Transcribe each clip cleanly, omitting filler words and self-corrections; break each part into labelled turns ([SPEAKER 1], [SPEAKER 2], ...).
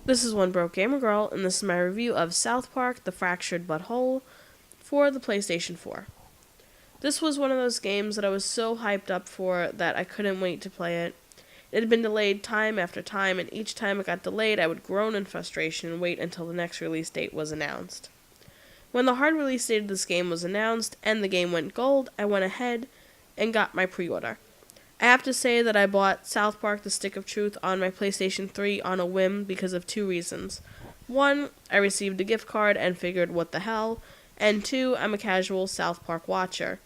[SPEAKER 1] This is One Broke Gamer Girl, and this is my review of South Park: The Fractured But Whole for the PlayStation 4. This was one of those games that I was so hyped up for that I couldn't wait to play it. It had been delayed time after time, and each time it got delayed, I would groan in frustration and wait until the next release date was announced. When the hard release date of this game was announced and the game went gold, I went ahead and got my pre-order. I have to say that I bought South Park: The Stick of Truth on my PlayStation 3 on a whim because of two reasons. One, I received a gift card and figured what the hell, and two, I'm a casual South Park watcher.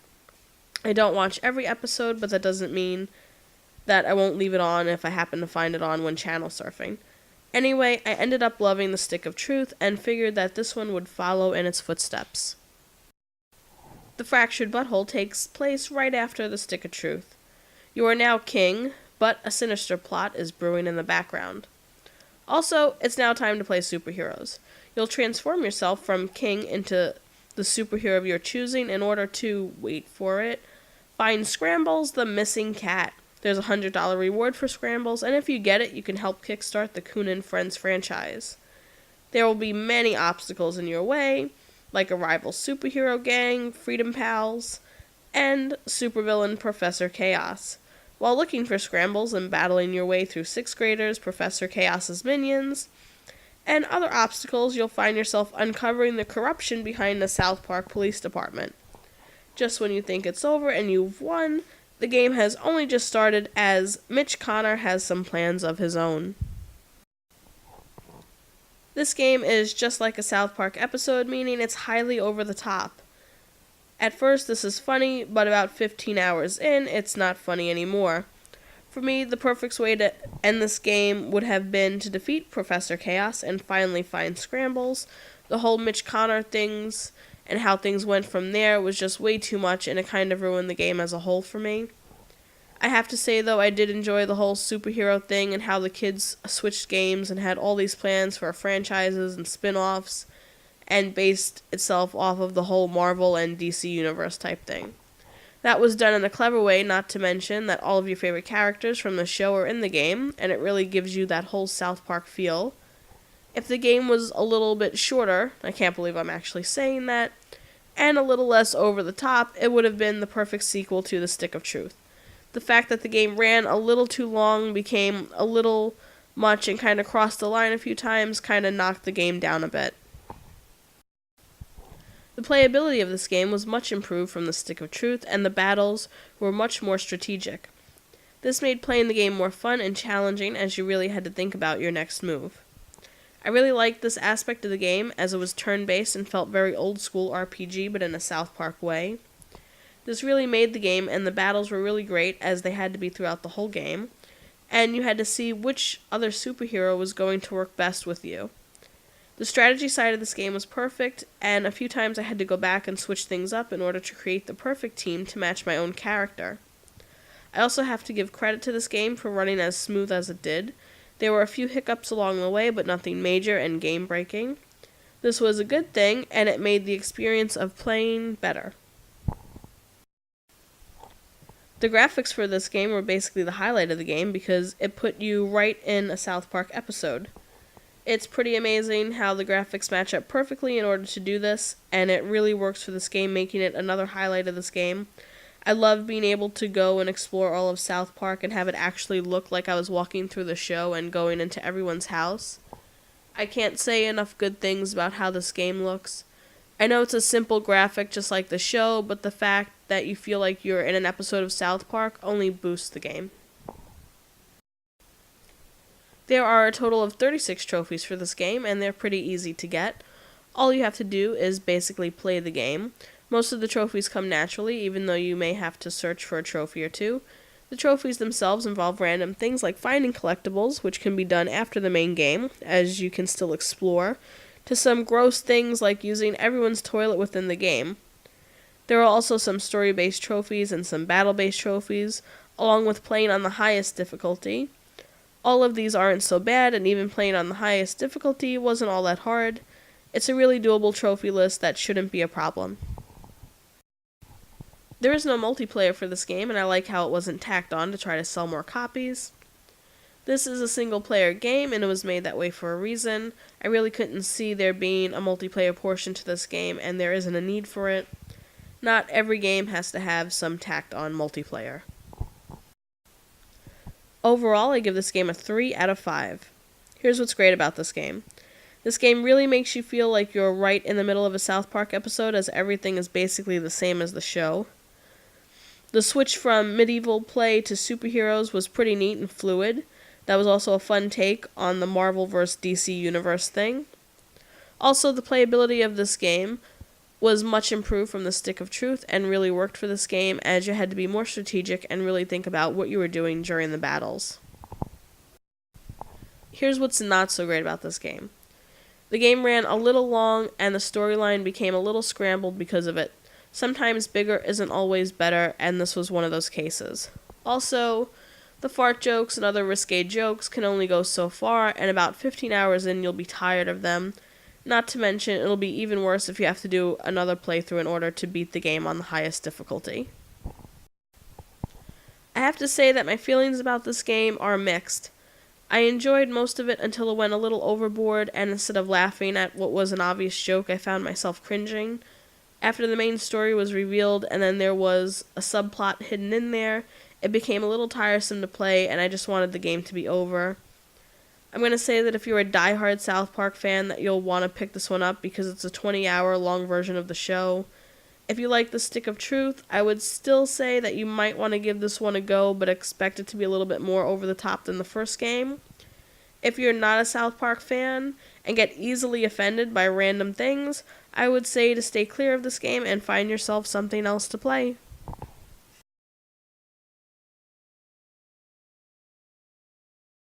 [SPEAKER 1] I don't watch every episode, but that doesn't mean that I won't leave it on if I happen to find it on when channel surfing. Anyway, I ended up loving The Stick of Truth and figured that this one would follow in its footsteps. The Fractured Butthole takes place right after The Stick of Truth. You are now king, but a sinister plot is brewing in the background. Also, it's now time to play superheroes. You'll transform yourself from king into the superhero of your choosing in order to, wait for it, find Scrambles the missing cat. There's a $100 reward for Scrambles, and if you get it, you can help kickstart the Coon and Friends franchise. There will be many obstacles in your way, like a rival superhero gang, Freedom Pals, and supervillain Professor Chaos. While looking for Scrambles and battling your way through 6th graders, Professor Chaos's minions, and other obstacles, you'll find yourself uncovering the corruption behind the South Park Police Department. Just when you think it's over and you've won, the game has only just started as Mitch Connor has some plans of his own. This game is just like a South Park episode, meaning it's highly over the top. At first, this is funny, but about 15 hours in, it's not funny anymore. For me, the perfect way to end this game would have been to defeat Professor Chaos and finally find Scrambles. The whole Mitch Connor things and how things went from there was just way too much, and it kind of ruined the game as a whole for me. I have to say, though, I did enjoy the whole superhero thing and how the kids switched games and had all these plans for franchises and spin-offs, and based itself off of the whole Marvel and DC Universe type thing. That was done in a clever way, not to mention that all of your favorite characters from the show are in the game, and it really gives you that whole South Park feel. If the game was a little bit shorter, I can't believe I'm actually saying that, and a little less over the top, it would have been the perfect sequel to The Stick of Truth. The fact that the game ran a little too long, became a little much, and kind of crossed the line a few times kind of knocked the game down a bit. The playability of this game was much improved from The Stick of Truth, and the battles were much more strategic. This made playing the game more fun and challenging as you really had to think about your next move. I really liked this aspect of the game as it was turn-based and felt very old-school RPG but in a South Park way. This really made the game, and the battles were really great as they had to be throughout the whole game, and you had to see which other superhero was going to work best with you. The strategy side of this game was perfect, and a few times I had to go back and switch things up in order to create the perfect team to match my own character. I also have to give credit to this game for running as smooth as it did. There were a few hiccups along the way, but nothing major and game-breaking. This was a good thing, and it made the experience of playing better. The graphics for this game were basically the highlight of the game because it put you right in a South Park episode. It's pretty amazing how the graphics match up perfectly in order to do this, and it really works for this game, making it another highlight of this game. I love being able to go and explore all of South Park and have it actually look like I was walking through the show and going into everyone's house. I can't say enough good things about how this game looks. I know it's a simple graphic just like the show, but the fact that you feel like you're in an episode of South Park only boosts the game. There are a total of 36 trophies for this game, and they're pretty easy to get. All you have to do is basically play the game. Most of the trophies come naturally, even though you may have to search for a trophy or two. The trophies themselves involve random things like finding collectibles, which can be done after the main game, as you can still explore, to some gross things like using everyone's toilet within the game. There are also some story-based trophies and some battle-based trophies, along with playing on the highest difficulty. All of these aren't so bad, and even playing on the highest difficulty wasn't all that hard. It's a really doable trophy list that shouldn't be a problem. There is no multiplayer for this game, and I like how it wasn't tacked on to try to sell more copies. This is a single player game and it was made that way for a reason. I really couldn't see there being a multiplayer portion to this game and there isn't a need for it. Not every game has to have some tacked on multiplayer. Overall, I give this game a 3 out of 5. Here's what's great about this game. This game really makes you feel like you're right in the middle of a South Park episode as everything is basically the same as the show. The switch from medieval play to superheroes was pretty neat and fluid. That was also a fun take on the Marvel vs. DC Universe thing. Also, the playability of this game was much improved from the Stick of Truth and really worked for this game as you had to be more strategic and really think about what you were doing during the battles. Here's what's not so great about this game. The game ran a little long and the storyline became a little scrambled because of it. Sometimes bigger isn't always better, and this was one of those cases. Also, the fart jokes and other risque jokes can only go so far, and about 15 hours in you'll be tired of them. Not to mention, it'll be even worse if you have to do another playthrough in order to beat the game on the highest difficulty. I have to say that my feelings about this game are mixed. I enjoyed most of it until it went a little overboard, and instead of laughing at what was an obvious joke, I found myself cringing. After the main story was revealed and then there was a subplot hidden in there, it became a little tiresome to play and I just wanted the game to be over. I'm going to say that if you're a diehard South Park fan that you'll want to pick this one up because it's a 20-hour long version of the show. If you like the Stick of Truth, I would still say that you might want to give this one a go but expect it to be a little bit more over the top than the first game. If you're not a South Park fan and get easily offended by random things, I would say to stay clear of this game and find yourself something else to play.